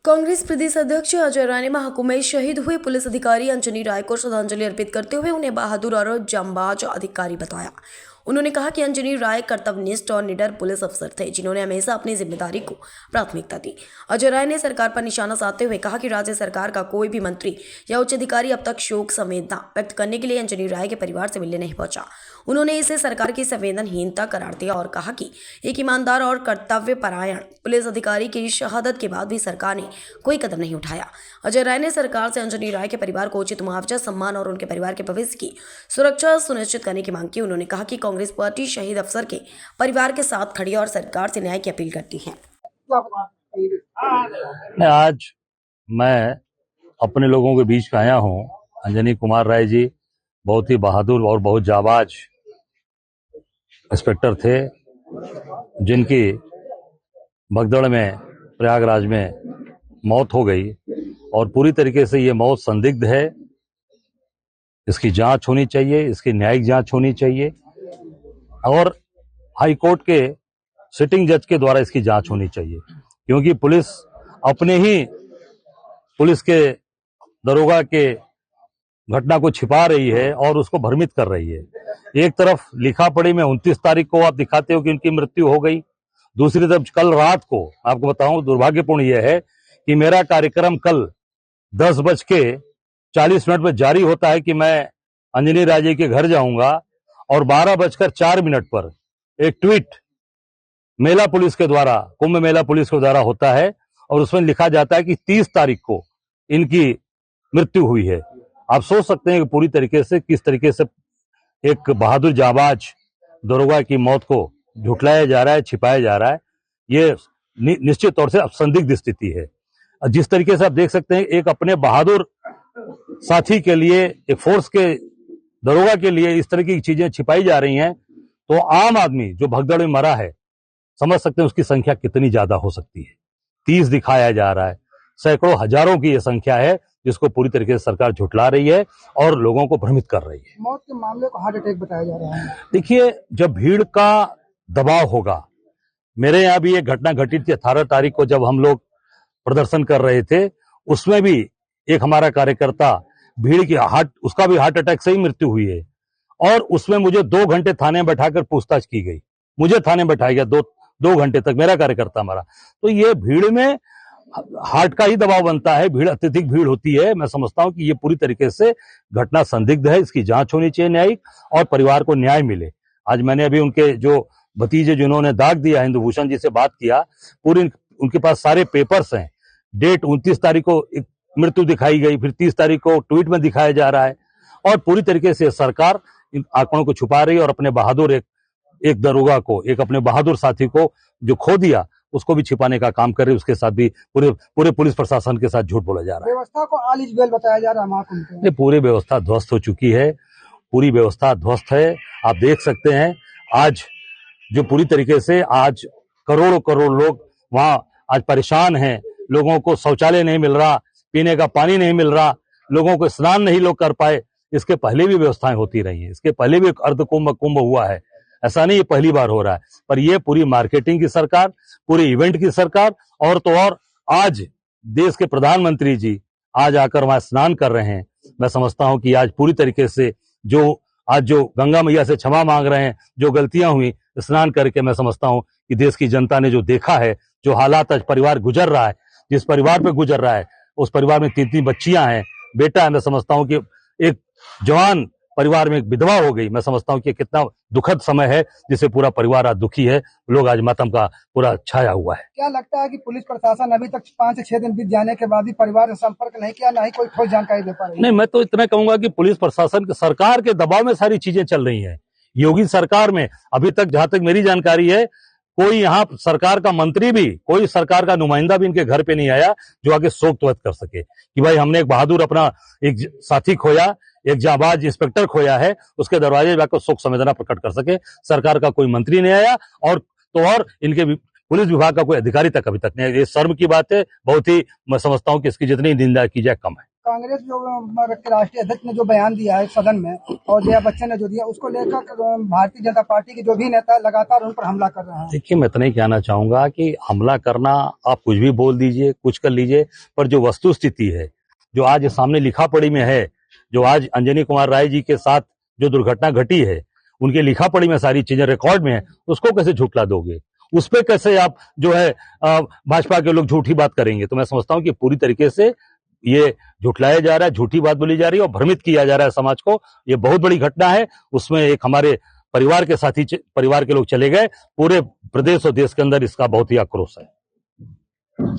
कांग्रेस प्रदेश अध्यक्ष अजय राय ने महाकुंभ में शहीद हुए पुलिस अधिकारी अंजनी राय को श्रद्धांजलि अर्पित करते हुए उन्हें बहादुर और जांबाज अधिकारी बताया। उन्होंने कहा कि अंजनी राय कर्तव्यनिष्ठ और निडर पुलिस अफसर थे, जिन्होंने हमेशा अपनी जिम्मेदारी को प्राथमिकता दी। अजय राय ने सरकार पर निशाना साधते हुए कहा कि राज्य सरकार का कोई भी मंत्री या उच्च अधिकारी अब तक शोक संवेदना व्यक्त करने के लिए अंजनी राय के परिवार से मिलने नहीं पहुंचा। उन्होंने इसे सरकार की संवेदनहीनता करार दिया और कहा कि एक ईमानदार और कर्तव्यपरायण पुलिस अधिकारी की शहादत के बाद भी सरकार ने कोई कदम नहीं उठाया। अजय राय ने सरकार से अंजनी राय के परिवार को उचित मुआवजा, सम्मान और उनके परिवार के भविष्य की सुरक्षा सुनिश्चित करने की मांग की। उन्होंने कहा कि कांग्रेस पार्टी शहीद अफसर के परिवार के साथ खड़ी है और सरकार से न्याय की अपील करती है। आज मैं अपने लोगों के बीच आया हूं। अंजनी कुमार राय जी बहुत ही बहादुर और बहुत जाबाज इंस्पेक्टर थे, जिनकी भगदड़ में प्रयागराज में मौत हो गई और पूरी तरीके से ये मौत संदिग्ध है। इसकी जांच होनी चाहिए, इसकी न्यायिक जांच होनी चाहिए और हाई कोर्ट के सिटिंग जज के द्वारा इसकी जांच होनी चाहिए, क्योंकि पुलिस अपने ही पुलिस के दरोगा के घटना को छिपा रही है और उसको भ्रमित कर रही है। एक तरफ लिखा पढ़ी में 29 तारीख को आप दिखाते हो कि उनकी मृत्यु हो गई, दूसरी तरफ कल रात को आपको बताऊं, दुर्भाग्यपूर्ण यह है कि मेरा कार्यक्रम कल 10:40 में जारी होता है कि मैं अंजनी राय जी के घर जाऊंगा और 12:04 पर एक ट्वीट मेला पुलिस के द्वारा, कुंभ मेला पुलिस के द्वारा होता है और उसमें लिखा जाता है कि 30 तारीख को इनकी मृत्यु हुई है। आप सोच सकते हैं कि पूरी तरीके से किस तरीके से एक बहादुर जाबाज दरोगा की मौत को झुठलाया जा रहा है, छिपाया जा रहा है। ये निश्चित तौर से अब संदिग्ध स्थिति है। जिस तरीके से आप देख सकते हैं, एक अपने बहादुर साथी के लिए, एक फोर्स के दरोगा के लिए इस तरह की चीजें छिपाई जा रही हैं, तो आम आदमी जो भगदड़ में मरा है, समझ सकते हैं उसकी संख्या कितनी ज्यादा हो सकती है। 30 दिखाया जा रहा है, सैकड़ों हजारों की यह संख्या है जिसको पूरी तरीके से सरकार झुठला रही है और लोगों को भ्रमित कर रही है। मौत के मामले को हार्ट अटैक बताया जा रहा है। देखिए, जब भीड़ का दबाव होगा, मेरे यहाँ भी एक घटना घटित थी 18 तारीख को, जब हम लोग प्रदर्शन कर रहे थे, उसमें भी एक हमारा कार्यकर्ता भीड़ की उसका भी हार्ट अटैक से ही मृत्यु हुई है और उसमें मुझे 2 घंटे थाने में बैठाकर पूछताछ की गई। मुझे थाने में बैठाया गया 2 घंटे तक, मेरा कार्यकर्ता मरा। तो ये भीड़ में हार्ट का ही दबाव बनता है, भीड़ अत्यधिक भीड़ होती है। मैं समझता हूं कि ये पूरी तरीके से घटना संदिग्ध है, इसकी जांच होनी चाहिए न्यायिक, और परिवार को न्याय मिले। आज मैंने अभी उनके जो भतीजे जिन्होंने दाग दिया, हिंदू भूषण जी से बात किया, पूरी उनके पास सारे पेपर्स हैं। डेट 29 तारीख को मृत्यु दिखाई गई, फिर 30 तारीख को ट्वीट में दिखाया जा रहा है और पूरी तरीके से सरकार इन आंकड़ों को छुपा रही है और अपने बहादुर एक दरोगा को, एक अपने बहादुर साथी को जो खो दिया, उसको भी छिपाने का काम कर रही है। उसके साथ भी पूरे पुलिस प्रशासन के साथ झूठ बोला जा रहा है। व्यवस्था को ऑल इज वेल बताया जा रहा है महाकुंभ में। पूरी व्यवस्था ध्वस्त हो चुकी है, पूरी व्यवस्था ध्वस्त है। आप देख सकते हैं आज जो पूरी तरीके से आज करोड़ों लोग वहां आज परेशान हैं। लोगों को शौचालय नहीं मिल रहा, पीने का पानी नहीं मिल रहा, लोगों को स्नान नहीं लोग कर पाए। इसके पहले भी व्यवस्थाएं होती रही हैं, इसके पहले भी अर्ध कुंभ हुआ है। ऐसा नहीं ये पहली बार हो रहा है, पर ये पूरी मार्केटिंग की सरकार, पूरे इवेंट की सरकार, और तो और आज देश के प्रधानमंत्री जी आज आकर वहां स्नान कर रहे हैं। मैं समझता हूं कि आज पूरी तरीके से जो गंगा मैया से क्षमा मांग रहे हैं, जो गलतियां हुई स्नान करके, मैं समझता हूं कि देश की जनता ने जो देखा है, जो हालात आज परिवार गुजर रहा है, जिस परिवार पे गुजर रहा है, उस परिवार में 3 बच्चियां हैं, बेटा है। मैं समझता हूं कि एक जवान परिवार में एक विधवा हो गई। मैं समझता हूं कि कितना दुखद समय है, जिसे पूरा परिवार आज दुखी है। लोग आज मातम का पूरा छाया हुआ है। क्या लगता है कि पुलिस प्रशासन अभी तक 5 से 6 दिन बीत जाने के बाद भी परिवार से संपर्क नहीं किया, ना ही कोई ठोस जानकारी दे पा रही है? नहीं, मैं तो इतना कहूंगा कि पुलिस प्रशासन सरकार के दबाव में सारी चीजें चल रही हैं। योगी सरकार में अभी तक, जहां तक मेरी जानकारी है, कोई यहाँ सरकार का मंत्री भी, कोई सरकार का नुमाइंदा भी इनके घर पे नहीं आया जो आगे शोक व्यक्त कर सके कि भाई हमने एक बहादुर अपना एक साथी खोया, एक जाबाज इंस्पेक्टर खोया है, उसके दरवाजे जाकर शोक संवेदना प्रकट कर सके। सरकार का कोई मंत्री नहीं आया और इनके पुलिस विभाग का कोई अधिकारी तक अभी तक नहीं आया। ये शर्म की बात है। बहुत ही मैं समझता हूं कि इसकी जितनी निंदा की जाए कम है। कांग्रेस जो राष्ट्रीय अध्यक्ष ने जो बयान दिया है सदन में और जया बच्चन ने जो दिया उसको लेकर भारतीय जनता पार्टी के जो भी नेता लगातार उन पर हमला कर रहे हैं। देखिए, मैं इतना ही कहना चाहूंगा कि हमला करना, आप कुछ भी बोल दीजिए, कुछ कर लीजिए, पर जो वस्तु स्थिति है, जो आज सामने लिखा पढ़ी में है, जो आज अंजनी कुमार राय जी के साथ जो दुर्घटना घटी है, उनके लिखा पढ़ी में सारी चीजें रिकॉर्ड में है, उसको कैसे झुठला दोगे? उस पे कैसे आप जो है भाजपा के लोग झूठी बात करेंगे? तो मैं समझता हूं कि पूरी तरीके से ये झुठलाया जा रहा है, झूठी बात बोली जा रही है और भ्रमित किया जा रहा है समाज को। ये बहुत बड़ी घटना है। उसमें एक हमारे परिवार के साथी परिवार के लोग चले गए। पूरे प्रदेश और देश के अंदर इसका बहुत ही आक्रोश है।